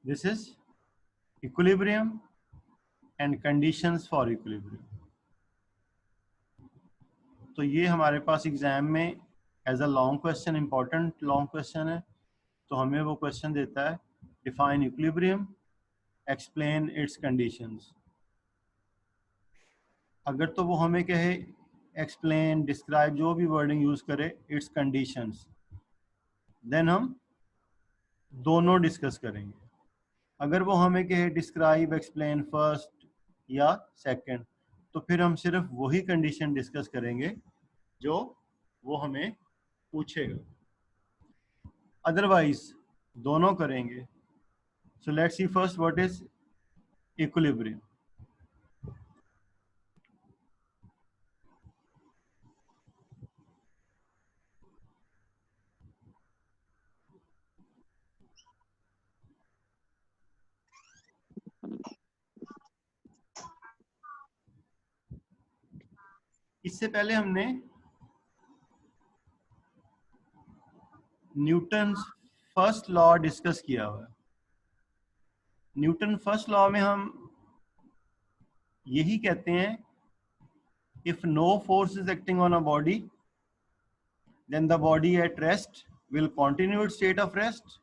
This is equilibrium and conditions for equilibrium. तो ये हमारे पास एग्जाम में as a long question, important long question है। तो हमें वो क्वेश्चन देता है define equilibrium, explain its conditions. अगर तो वो हमें कहे एक्सप्लेन, डिस्क्राइब, जो भी वर्डिंग यूज करे इट्स कंडीशंस, देन हम दोनों डिस्कस करेंगे। अगर वो हमें कहे डिस्क्राइब, एक्सप्लेन फर्स्ट या सेकंड, तो फिर हम सिर्फ वही कंडीशन डिस्कस करेंगे जो वो हमें पूछेगा, अदरवाइज दोनों करेंगे। So let's see first what is equilibrium. इससे पहले हमने न्यूटन फर्स्ट लॉ डिस्कस किया हुआ है। न्यूटन फर्स्ट लॉ में हम यही कहते हैं, if no force is acting on a body, then the body at rest will continue its state of rest,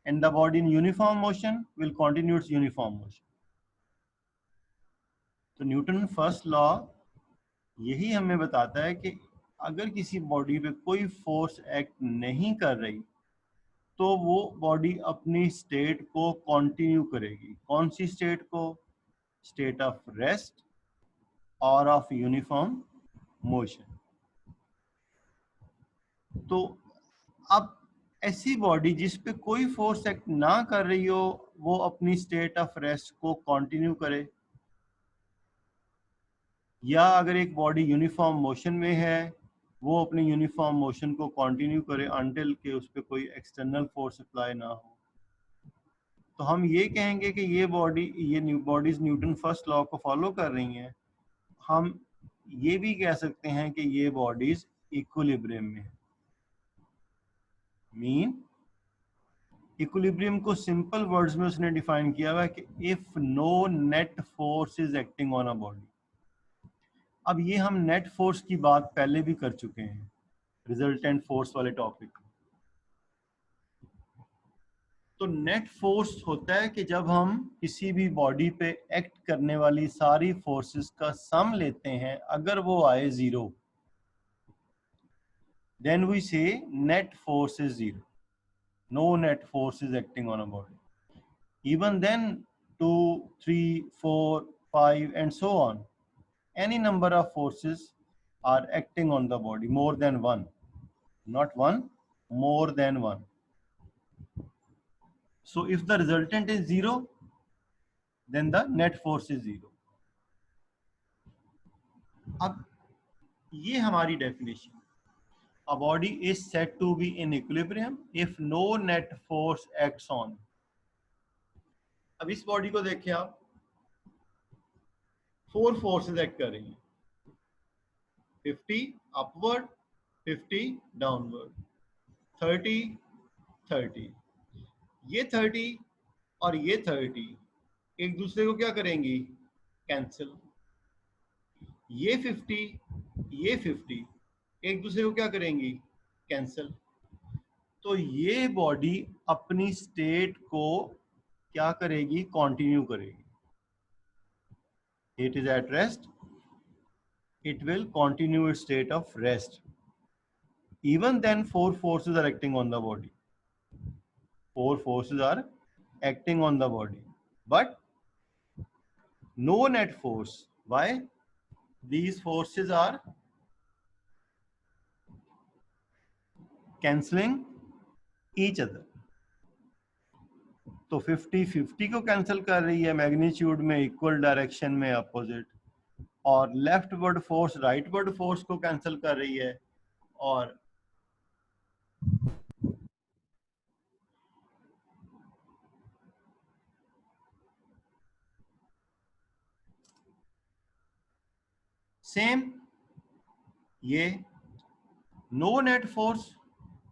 and the body in uniform motion will continue its uniform motion. तो Newton first law यही हमें बताता है कि अगर किसी body पे कोई फोर्स एक्ट नहीं कर रही तो वो बॉडी अपनी स्टेट को कंटिन्यू करेगी। कौन सी स्टेट को? स्टेट ऑफ रेस्ट और ऑफ यूनिफॉर्म मोशन। तो अब ऐसी बॉडी जिस पे कोई फोर्स एक्ट ना कर रही हो, वो अपनी स्टेट ऑफ रेस्ट को कंटिन्यू करे, या अगर एक बॉडी यूनिफॉर्म मोशन में है वो अपने यूनिफॉर्म मोशन को कंटिन्यू करे अनटिल के उस पर कोई एक्सटर्नल फोर्स अप्लाई ना हो, तो हम ये कहेंगे कि ये बॉडीज न्यूटन फर्स्ट लॉ को फॉलो कर रही हैं। हम ये भी कह सकते हैं कि ये बॉडीज इक्विलिब्रियम में है। मीन इक्विलिब्रियम को सिंपल वर्ड्स में उसने डिफाइन किया हुआ है कि if no net force is acting on a body. अब ये हम नेट फोर्स की बात पहले भी कर चुके हैं रिजल्टेंट फोर्स वाले टॉपिक। तो नेट फोर्स होता है कि जब हम किसी भी बॉडी पे एक्ट करने वाली सारी फोर्सेस का सम लेते हैं, अगर वो आए zero, then we say net force is zero, no net force is acting on a body. Even then 2, 3, 4, 5 and so on, any number of forces are acting on the body, more than one, not one, more than one. So if the resultant is zero, then the net force is zero. अब ये हमारी definition, a body is said to be in equilibrium if no net force acts on. अब इस body को देखिए आप, 4 forces act कर रही हैं, 50 अपवर्ड, 50 डाउनवर्ड, 30, 30। ये 30 और ये 30 एक दूसरे को क्या करेंगी? कैंसिल। ये 50, ये 50 एक दूसरे को क्या करेंगी? कैंसिल। तो ये बॉडी अपनी स्टेट को क्या करेगी? कंटिन्यू करेगी। It is at rest, it will continue its state of rest. Even then 4 forces are acting on the body. 4 forces are acting on the body, but no net force. Why? These forces are cancelling each other. तो 50-50 को cancel कर रही है magnitude में, equal direction में opposite, और leftward force rightward force को cancel कर रही है, और सेम ये no net force,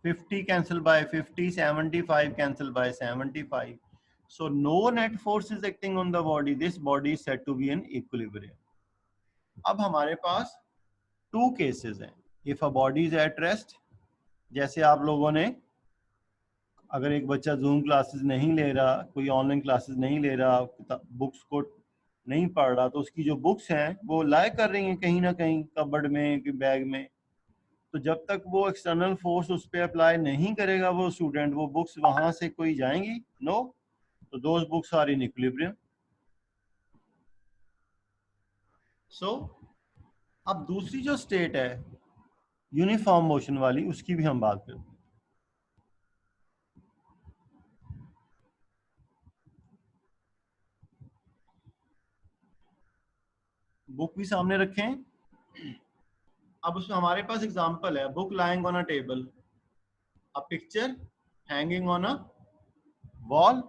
50 cancel by 50, 75 cancel by 75. So no net force is acting on the body. This body is said to be in equilibrium. अब हमारे पास to cases हैं. If a body is at rest, जैसे आप लोगों ने, अगर एक बच्चा जूम क्लासेस नहीं ले रहा, कोई ऑनलाइन क्लासेस नहीं ले रहा, बुक्स को नहीं पढ़ रहा, तो उसकी जो बुक्स हैं वो लाए कर रही हैं कहीं ना कहीं कबर्ड में कि बैग में. तो जब तक वो एक्सटर्नल फोर्स उस पर अप्लाई नहीं करेगा वो स्टूडेंट, वो बुक्स वहां से कोई जाएंगी? नो. तो those books are in equilibrium. So अब दूसरी जो स्टेट है यूनिफॉर्म मोशन वाली, उसकी भी हम बात करते हैं. बुक भी सामने रखें. अब उसमें हमारे पास एग्जांपल है, book lying on a table, a picture hanging on a wall.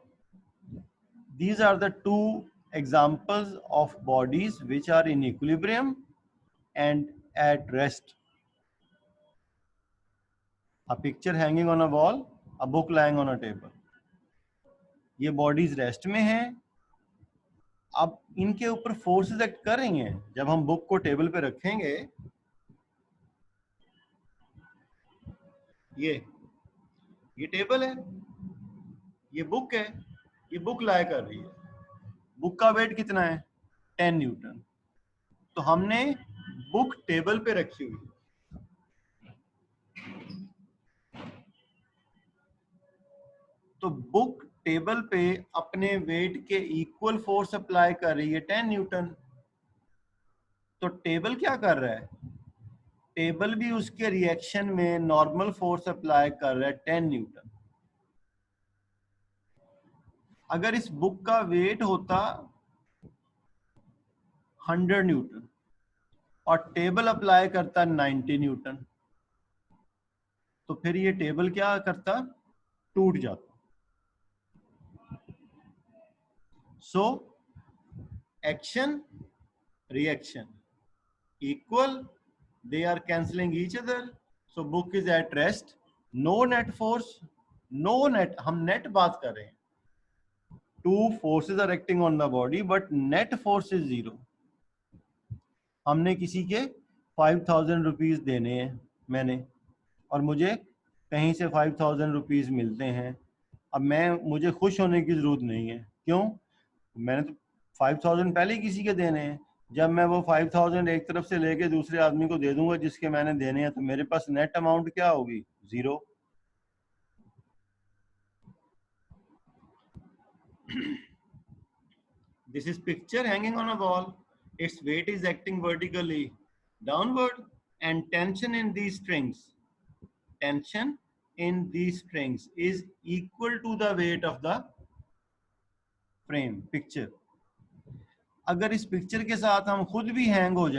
These are the two examples of bodies which are in equilibrium and at rest. A picture hanging on a wall, a book lying on a table. ये bodies rest में हैं. अब इनके ऊपर forces act कर रही हैं. जब हम बुक को टेबल पे रखेंगे, ये टेबल है, ये बुक है, ये बुक लाए कर रही है. बुक का वेट कितना है? 10 न्यूटन. तो हमने बुक टेबल पे रखी हुई है. तो बुक टेबल पे अपने वेट के इक्वल फोर्स अप्लाई कर रही है 10 न्यूटन. तो टेबल क्या कर रहा है? टेबल भी उसके रिएक्शन में नॉर्मल फोर्स अप्लाई कर रहा है 10 न्यूटन. अगर इस बुक का वेट होता 100 न्यूटन और टेबल अप्लाई करता 90 न्यूटन, तो फिर ये टेबल क्या करता? टूट जाता. So action reaction equal, they are cancelling each other. So book is at rest, no net force, no net, हम net बात कर रहे हैं. Two forces are acting on the body but net force is 0. हमने किसी के 5,000 rupees देने हैं मैंने, और मुझे कहीं से 5,000 रुपीज मिलते हैं. अब मुझे खुश होने की जरूरत नहीं है. क्यों? मैंने तो 5,000 पहले ही किसी के देने हैं. जब मैं वो 5,000 एक तरफ से लेके दूसरे आदमी को दे दूंगा जिसके मैंने देने हैं, तो मेरे पास नेट अमाउंट क्या होगी? 0. This is picture hanging on a wall. Its weight is acting vertically downward, and tension in these strings is equal to the weight of the frame, picture. अगर इस पिक्चर के साथ हम खुद भी हैंग हो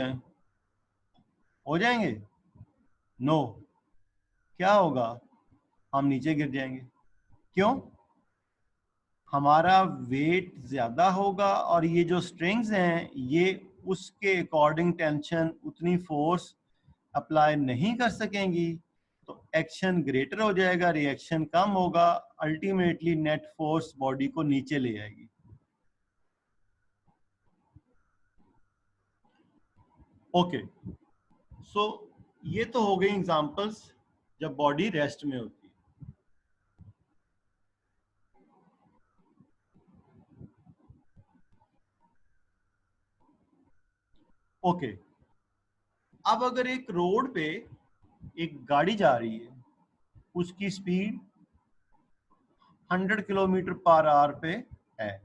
जाएंगे? नो. क्या होगा? हम नीचे गिर जाएंगे. क्यों? हमारा वेट ज्यादा होगा और ये जो स्ट्रिंग्स हैं ये उसके अकॉर्डिंग टेंशन, उतनी फोर्स अप्लाई नहीं कर सकेंगी. तो एक्शन ग्रेटर हो जाएगा, रिएक्शन कम होगा. अल्टीमेटली नेट फोर्स बॉडी को नीचे ले जाएगी. ओके. सो ये तो हो गई एग्जांपल्स जब बॉडी रेस्ट में होती है. ओके. अब अगर एक रोड पे एक गाड़ी जा रही है, उसकी स्पीड 100 किलोमीटर पर आवर पे है,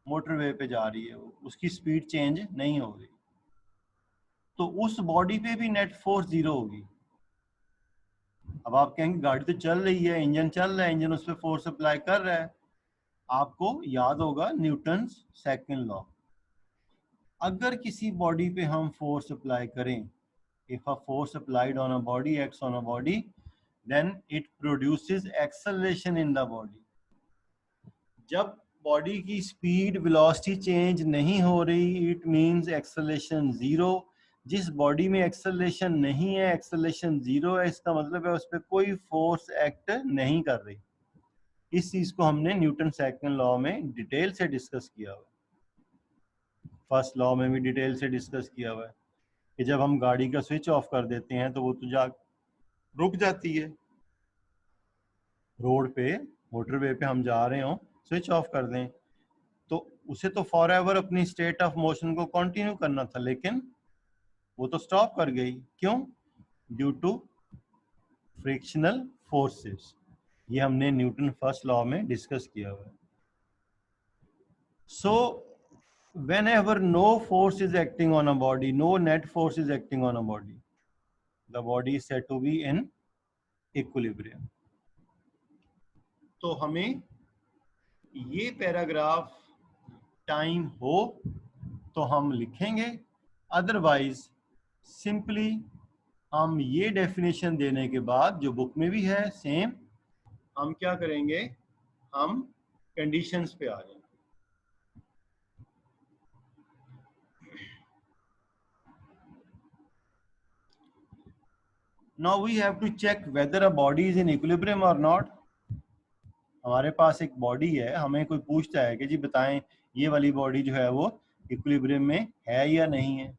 मोटरवे पे जा रही है, उसकी स्पीड चेंज नहीं हो रही, तो उस बॉडी पे भी नेट फोर्स 0 होगी. अब आप कहेंगे गाड़ी तो चल रही है, इंजन चल रहा है, इंजन उस पर फोर्स अप्लाई कर रहा है. आपको याद होगा न्यूटन सेकंड लॉ. अगर किसी बॉडी पे हम फोर्स अप्लाई करें, if a force applied on a body acts on a body, then it produces acceleration in the body. जब बॉडी की स्पीड वेलोसिटी चेंज नहीं हो रही, इट मींस एक्सेलरेशन 0. जिस बॉडी में एक्सेलरेशन नहीं है, एक्सेलरेशन 0 है, इसका मतलब है उस पर कोई फोर्स एक्ट नहीं कर रही. इस चीज को हमने न्यूटन सेकंड लॉ में डिटेल से डिस्कस किया हुआ है, फर्स्ट लॉ में भी डिटेल से डिस्कस किया हुआ है कि जब हम गाड़ी का स्विच ऑफ कर देते हैं तो वो तो जा रुक जाती है। रोड पे, मोटरवे पे हम जा रहे हो, स्विच ऑफ कर दें तो उसे तो फॉर एवर अपनी स्टेट ऑफ मोशन को कंटिन्यू करना था, लेकिन वो तो स्टॉप कर गई। क्यों? Due to frictional forces. ये हमने न्यूटन फर्स्ट लॉ में डिस्कस किया हुआ है। सो whenever no force is acting on a body, no net force is acting on a body, the body is said to be in equilibrium. तो हमें ये paragraph time हो तो हम लिखेंगे, अदरवाइज सिंपली हम ये डेफिनेशन देने के बाद जो बुक में भी है सेम, हम क्या करेंगे, हम कंडीशंस पे आ जाएंगे। Now we have to check whether a body is in equilibrium और नॉट। हमारे पास एक बॉडी है, हमें कोई पूछता है कि जी बताएं ये वाली बॉडी जो है वो इक्विलिब्रियम में है या नहीं है।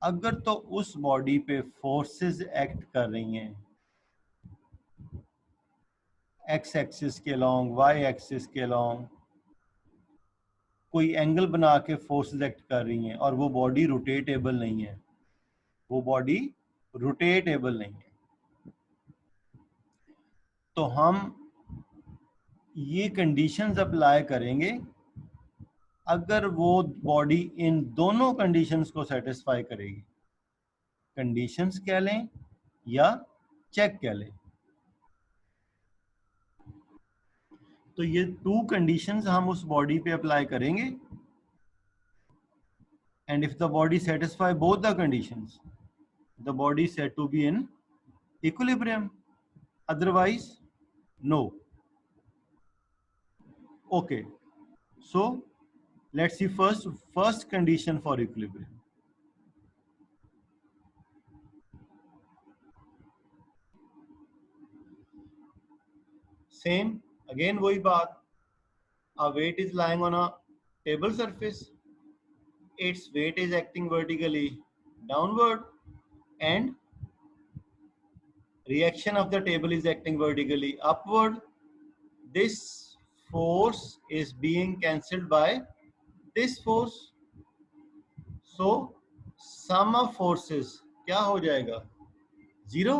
अगर तो उस बॉडी पे फोर्सेस एक्ट कर रही हैं एक्स एक्सिस के अलोंग, वाई एक्सिस के अलोंग, कोई एंगल बना के फोर्सेस एक्ट कर रही हैं और वो बॉडी रोटेटेबल नहीं है, वो बॉडी रोटेटेबल नहीं है, तो हम ये कंडीशंस अप्लाई करेंगे अगर वो बॉडी इन दोनों कंडीशंस को सेटिस्फाई करेगी। कंडीशंस कह लें या चेक कह लें। तो ये टू कंडीशंस हम उस बॉडी पे अप्लाई करेंगे, and if the body satisfy both the conditions, the body is said to be in equilibrium, otherwise no. Okay, so let's see first condition for equilibrium. Same again वही बात, a weight is lying on a table surface, its weight is acting vertically downward and reaction of the table is acting vertically upward. This force is being cancelled by this force, so sum of forces क्या हो जाएगा, zero.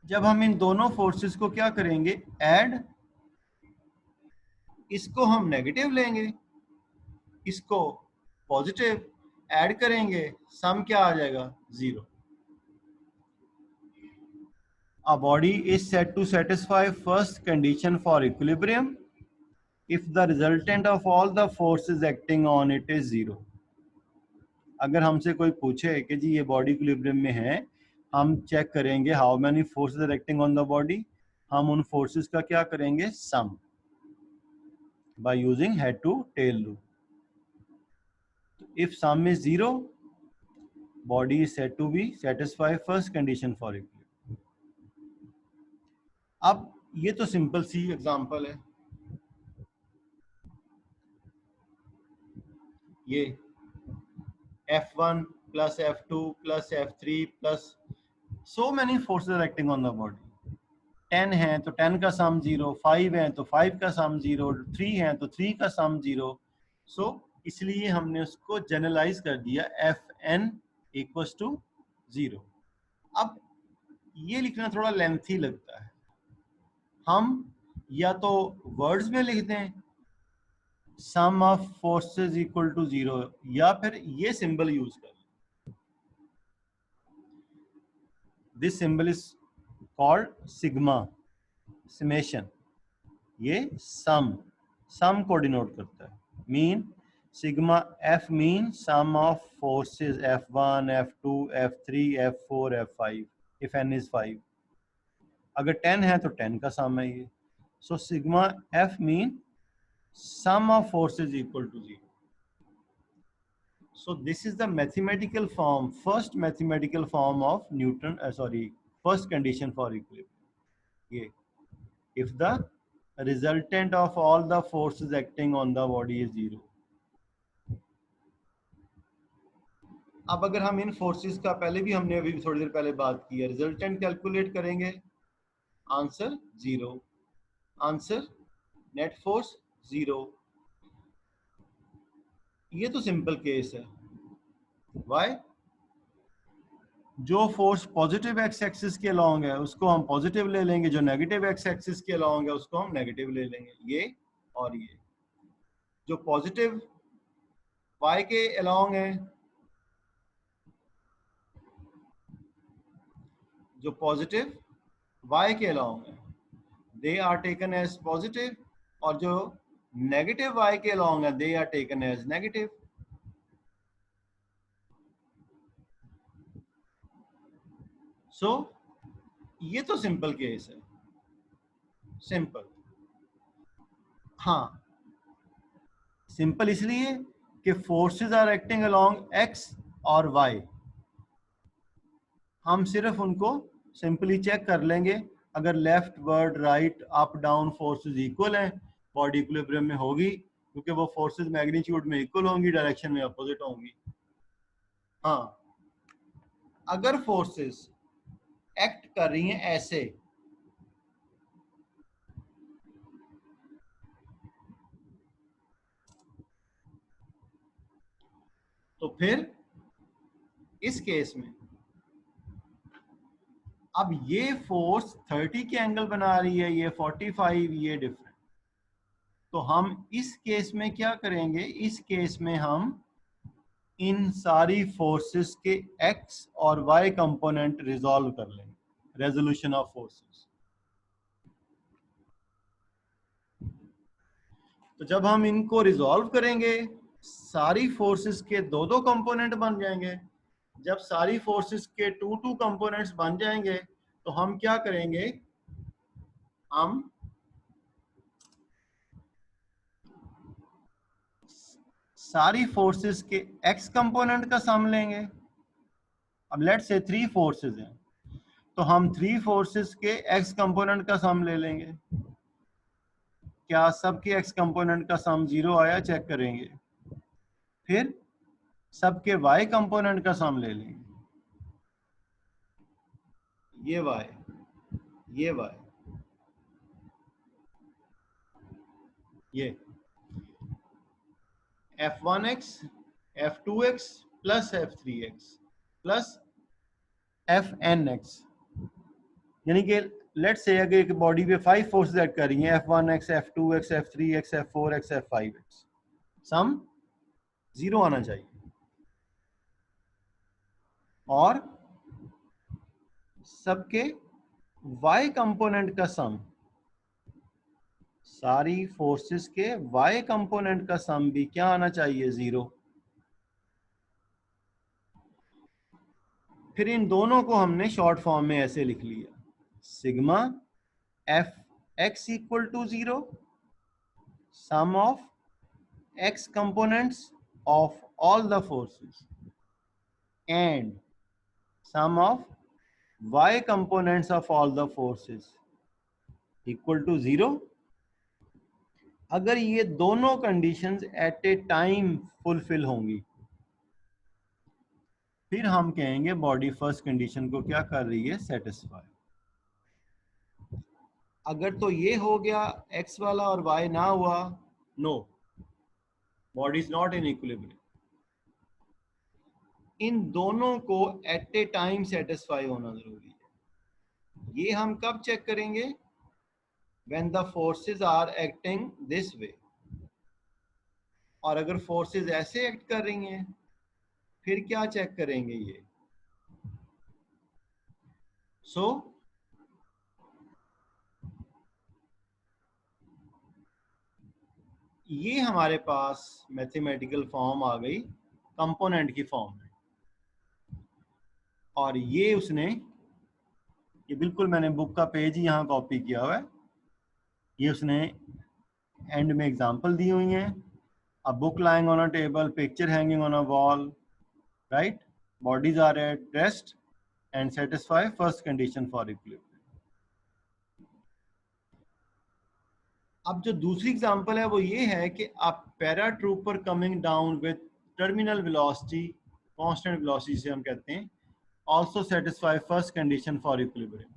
जब हम इन दोनों forces को क्या करेंगे, add, इसको हम नेगेटिव लेंगे, इसको पॉजिटिव, ऐड करेंगे, सम क्या आ जाएगा, zero. A body is said to satisfy first condition for equilibrium if the resultant of all the forces acting on it is zero. अगर हमसे कोई पूछे कि जी ये बॉडी इक्विलिब्रियम में है, हम चेक करेंगे how many forces are acting on the body, हम उन फोर्सेस का क्या करेंगे, sum, by using head to tail rule. If sum is zero, body is said to be satisfy first condition for equilibrium. अब ये तो simple सी example है, ये F1 plus F2 plus F3 plus so many forces are acting on the body. 10 है तो 10 का sum zero, 5 है तो 5 का सम जीरो, 3 है तो 3 का सम जीरो। सो इसलिए हमने उसको जनरलाइज कर दिया Fn इक्वल्स टू जीरो। अब ये लिखना थोड़ा लेंथी लगता है, हम या तो वर्ड्स में लिख दें sum of forces equal to zero, या फिर ये सिंबल यूज कर लें, this symbol is called sigma, summation. ये सम को डिनोट करता है, mean sigma F mean sum of forces F1 F2 F3 F4 F5 if n is 5। अगर 10 है तो 10 का सम है ये, so sigma F mean sum of forces equal to zero. So this is the mathematical form, first mathematical form of first condition for equilibrium. ये if the resultant of all the forces acting on the body is 0. अब अगर हम इन forces का पहले भी हमने अभी थोड़ी देर पहले बात की है, रिजल्टेंट कैलकुलेट करेंगे, आंसर 0, आंसर नेट फोर्स 0. ये तो सिंपल केस है. वाई? जो फोर्स पॉजिटिव एक्स एक्सिस के अलॉन्ग है उसको हम पॉजिटिव ले लेंगे, जो नेगेटिव एक्स एक्सिस के अलॉन्ग है उसको हम नेगेटिव ले लेंगे. ये और ये जो पॉजिटिव वाई के अलॉन्ग है, जो पॉजिटिव वाई के अलॉन्ग है, they are taken as positive, और जो नेगेटिव वाई के अलॉन्ग है they are taken as negative. So ये तो सिंपल केस है, सिंपल. हाँ, सिंपल इसलिए कि forces are acting along X और वाई. हम सिर्फ उनको सिंपली चेक कर लेंगे. अगर लेफ्ट वर्ड right up down forces equal हैं, बॉडी इक्विलिब्रियम में होगी, क्योंकि वो फोर्सेस मैग्नीट्यूड में इक्वल होंगी, डायरेक्शन में अपोजिट होंगी. हाँ, अगर फोर्सेस एक्ट कर रही हैं ऐसे, तो फिर इस केस में अब ये फोर्स 30 के एंगल बना रही है, ये 45, ये डिफरेंट. तो हम इस केस में क्या करेंगे, इस केस में हम इन सारी फोर्सेस के एक्स और वाई कंपोनेंट रिजॉल्व कर लेंगे. Resolution of forces. तो जब हम इनको रिजॉल्व करेंगे, सारी फोर्सेस के दो दो कंपोनेंट बन जाएंगे. जब सारी फोर्सेस के टू टू कंपोनेंट्स बन जाएंगे तो हम क्या करेंगे, हम सारी फोर्सेस के एक्स कंपोनेंट का सम लेंगे. अब लेट से 3 फोर्सेस हैं, तो हम 3 फोर्सेस के एक्स कंपोनेंट का सम ले लेंगे. क्या सबके एक्स कंपोनेंट का सम 0 आया, चेक करेंगे. फिर सबके वाई कंपोनेंट का सम ले लेंगे. ये वाई, ये वाई, ये f1x f2x plus f3x plus fnx. यानी कि लेट्स से अगर एक बॉडी पे 5 फोर्सेस एक्ट कर रही हैं, f1x f2x f3x f4x f5x, सम 0 आना चाहिए. और सबके y कंपोनेंट का सम, सारी फोर्सेस के y कंपोनेंट का सम भी क्या आना चाहिए, 0. फिर इन दोनों को हमने शॉर्ट फॉर्म में ऐसे लिख लिया, sigma F X equal to 0, sum of X components of all the forces and sum of y components of all the forces equal to 0. अगर ये दोनों conditions at a time fulfil होंगी, फिर हम कहेंगे बॉडी फर्स्ट कंडीशन को क्या कर रही है, सेटिस्फाई. अगर तो ये हो गया x वाला और y ना हुआ, no, body is not in equilibrium. इन दोनों को एट ए टाइम सेटिस्फाई होना जरूरी है. ये हम कब चेक करेंगे, when the forces are acting this way. और अगर फोर्सेस ऐसे एक्ट कर रही हैं फिर क्या चेक करेंगे, ये. सो ये हमारे पास मैथमेटिकल फॉर्म आ गई कंपोनेंट की फॉर्म में. और ये उसने, ये बिल्कुल मैंने बुक का पेज ही यहाँ कॉपी किया हुआ है. ये उसने एंड में एग्जांपल दी हुई हैं. A book lying on a table, picture hanging on a wall, right, bodies are at rest and satisfy first condition for equilibrium. अब जो दूसरी एग्जांपल है वो ये है कि आप paratrooper coming down with terminal velocity, constant velocity जिसे हम कहते हैं, also satisfy first condition for equilibrium.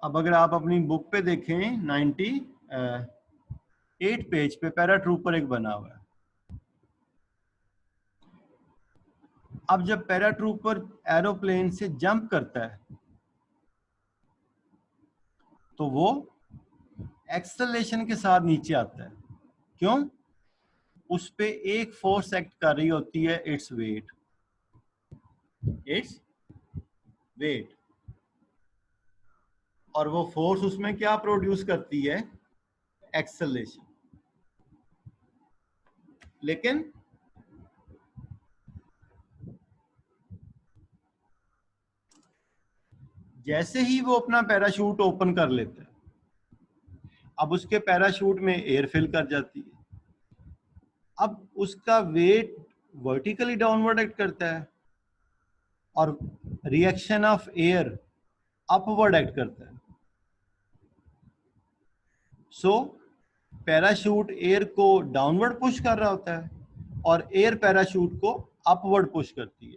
अब अगर आप अपनी बुक पे देखें 98 पेज पे पैराट्रूपर एक बना हुआ है. अब जब पैराट्रूपर एरोप्लेन से जंप करता है तो वो एक्सेलरेशन के साथ नीचे आता है. क्यों? उस पे एक फोर्स एक्ट कर रही होती है, इट्स वेट. और वो फोर्स उसमें क्या प्रोड्यूस करती है? एक्सेलरेशन. लेकिन जैसे ही वो अपना पैराशूट ओपन कर लेता है, अब उसके पैराशूट में एयर फिल कर जाती है. अब उसका वेट वर्टिकली डाउनवर्ड एक्ट करता है और reaction of air upward act करता है. सो पैराशूट एयर को डाउनवर्ड पुश कर रहा होता है और एयर पैराशूट को अपवर्ड पुश करती है.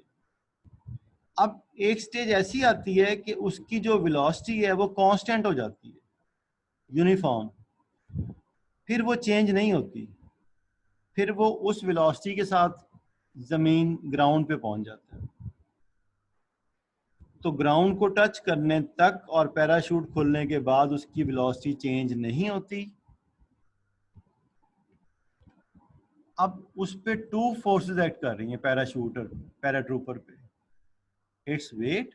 अब एक स्टेज ऐसी आती है कि उसकी जो वेलोसिटी है वो कांस्टेंट हो जाती है, यूनिफॉर्म. फिर वो चेंज नहीं होती, फिर वो उस वेलोसिटी के साथ जमीन ग्राउंड पे पहुंच जाता है. तो ग्राउंड को टच करने तक और पैराशूट खुलने के बाद उसकी वेलोसिटी चेंज नहीं होती. अब उस पे टू फोर्सेस एक्ट कर रही हैं पैराट्रूपर पे, its weight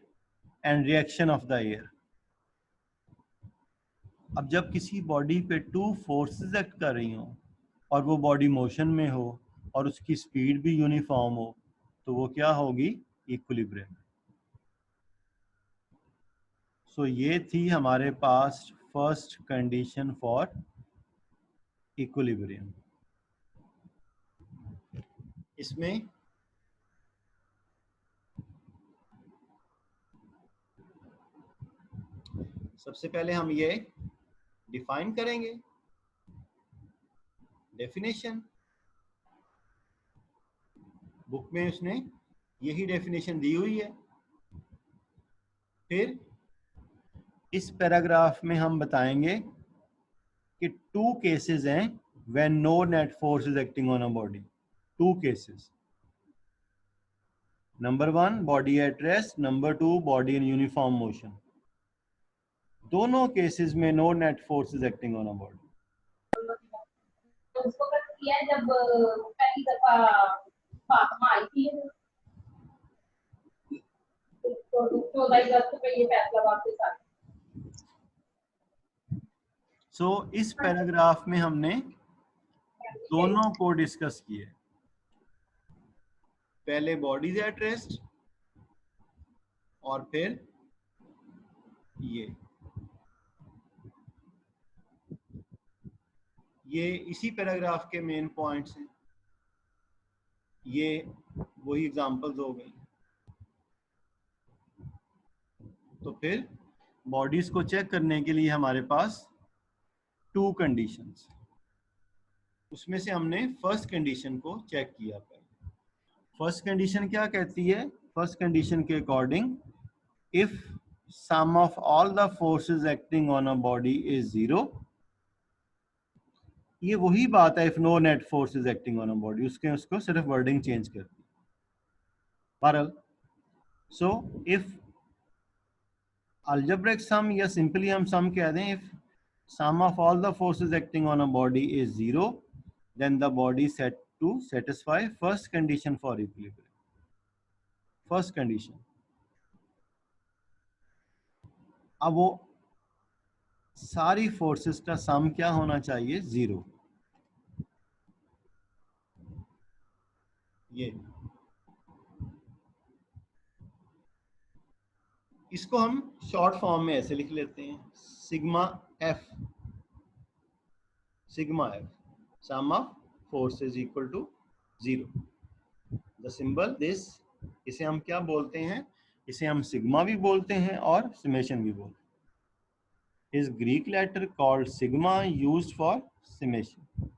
and reaction of the air. अब जब किसी बॉडी पे टू फोर्सेस एक्ट कर रही हो और वो बॉडी मोशन में हो और उसकी स्पीड भी यूनिफॉर्म हो, तो वो क्या होगी? इक्विलिब्रियम. सो ये थी हमारे पास फर्स्ट कंडीशन फॉर इक्विलिब्रियम. इसमें सबसे पहले हम ये डिफाइन करेंगे, डेफिनेशन. बुक में उसने यही डेफिनेशन दी हुई है. फिर इस पैराग्राफ में हम बताएंगे कि टू केसेस हैं when no net force is acting on a body. Two cases. Number 1 body at rest, number 2 body in uniform motion. दोनों केसेस में no net force is acting on a body. उसको cut किया जब पहली दफा फातिमा आई थी तो 14 अगस्त पे ये फैसला वापस आ गया. सो इस पैराग्राफ में हमने दोनों को डिस्कस किए. पहले बॉडीज एट रेस्ट और फिर ये इसी पैराग्राफ के मेन पॉइंट्स हैं. ये वही एग्जांपल्स हो गई. तो फिर बॉडीज को चेक करने के लिए हमारे पास टू कंडीशंस. उसमें से हमने फर्स्ट कंडीशन को चेक किया. पहले फर्स्ट कंडीशन क्या कहती है? फर्स्ट कंडीशन के according if sum of all the forces acting on a body is 0. ये वही बात है if no net force is acting on a body. उसको सिर्फ वर्डिंग चेंज कर दी. बहरहाल सो इफ अलजेब्रिक सम या सिंपली हम सम कह दें, if sum of all the forces acting on a body is 0, then the body is set to satisfy first condition for equilibrium. First condition. अब वो सारी फोर्सेस का सम क्या होना चाहिए? 0. ये इसको हम शॉर्ट फॉर्म में ऐसे लिख लेते हैं, sigma F. Sum of force is equal to 0. The symbol this, इसे हम क्या बोलते हैं? इसे हम सिग्मा भी बोलते हैं और समेशन भी बोलते हैं। Is Greek letter called sigma used for summation.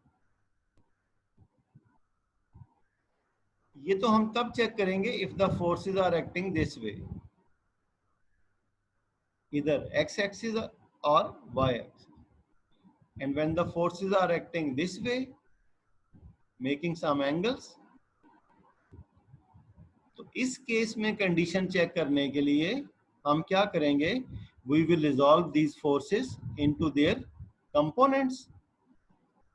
ये तो हम तब चेक करेंगे if the forces are acting this way, इधर x एक्सिस और y axis, and when the forces are acting this way making some angles, तो इस case में कंडीशन चेक करने के लिए हम क्या करेंगे? we will resolve these forces into their components।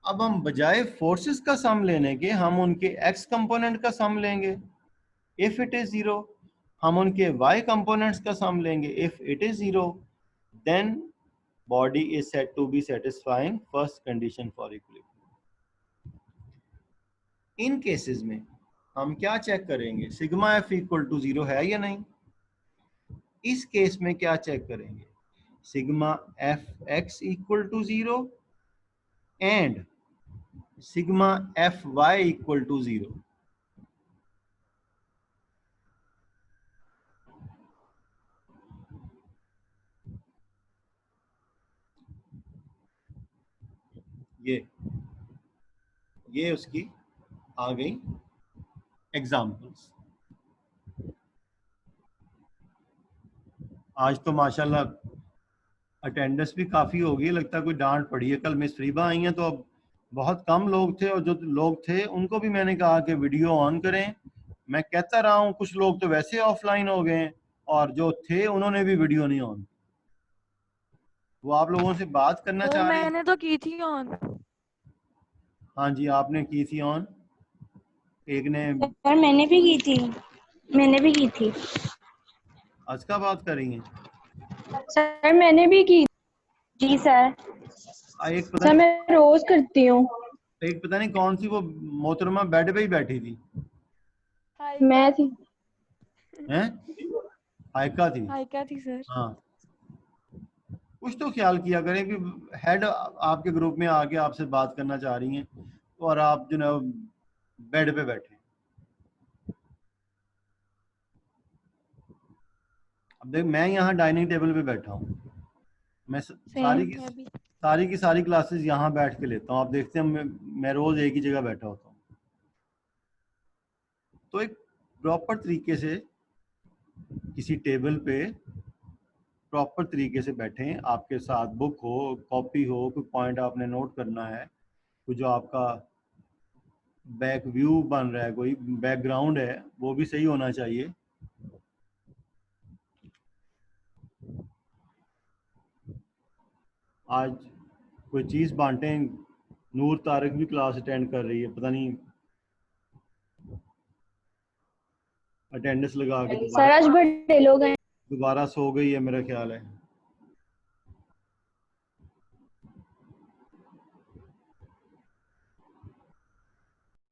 अब हम बजाय फोर्सेस का सम लेने के हम उनके x कंपोनेंट का सम लेंगे if it is 0, हम उनके y कंपोनेंट्स का सम लेंगे if it is 0, then body is said to be satisfying first condition for equilibrium। In cases में हम क्या चेक करेंगे? सिग्मा एफ इक्वल टू 0 है या नहीं। इस केस में क्या चेक करेंगे? Sigma F X equal to 0 and sigma F Y equal to 0। ये उसकी आ गई एग्जाम्पल्स। आज तो माशाल्लाह अटेंडेंस भी काफ़ी हो गई, लगता है कोई डांट पड़ी है। कल मिस फरीबा आई हैं तो अब बहुत कम लोग थे, और जो लोग थे उनको भी मैंने कहा कि वीडियो ऑन करें। मैं कहता रहा हूँ, कुछ लोग तो वैसे ऑफलाइन हो गए और जो थे उन्होंने भी वीडियो नहीं ऑन। वो आप लोगों से बात करना चाह रहे हैं। मैंने तो की थी ऑन। हाँ जी, आपने की थी ऑन, एक ने। सर मैंने भी की थी। आज का बात कर रही हैं? सर मैंने भी की। जी सर। एक पता सर मैं रोज करती हूँ। एक पता नहीं कौन सी वो मोहतरमा बेड पे ही बैठी थी। मैं थी। हैं? हाइका थी। हाइका थी सर। हाँ, कुछ तो ख्याल किया करें कि हेड आपके ग्रुप में आके आपसे बात करना चाह रही हैं और आप जो है बेड पे बैठे। अब देख, मैं यहाँ डाइनिंग टेबल पे बैठा हूँ, मैं सारी की सारी क्लासेस यहाँ बैठ के लेता हूँ। आप देखते हैं मैं रोज एक ही जगह बैठा होता हूँ। तो एक प्रॉपर तरीके से किसी टेबल पे प्रॉपर तरीके से बैठें, आपके साथ बुक हो, कॉपी हो, कोई पॉइंट आपने नोट करना है, कोई जो आपका बैक व्यू बन रहा है, कोई बैकग्राउंड है, वो भी सही होना चाहिए। आज कोई चीज़ बांटें, नूर तारक भी क्लास अटेंड कर रही है, पता नहीं अटेंडेंस लगा के सर आज बड़े लोग हैं। दोबारा सो गई है मेरा ख्याल है।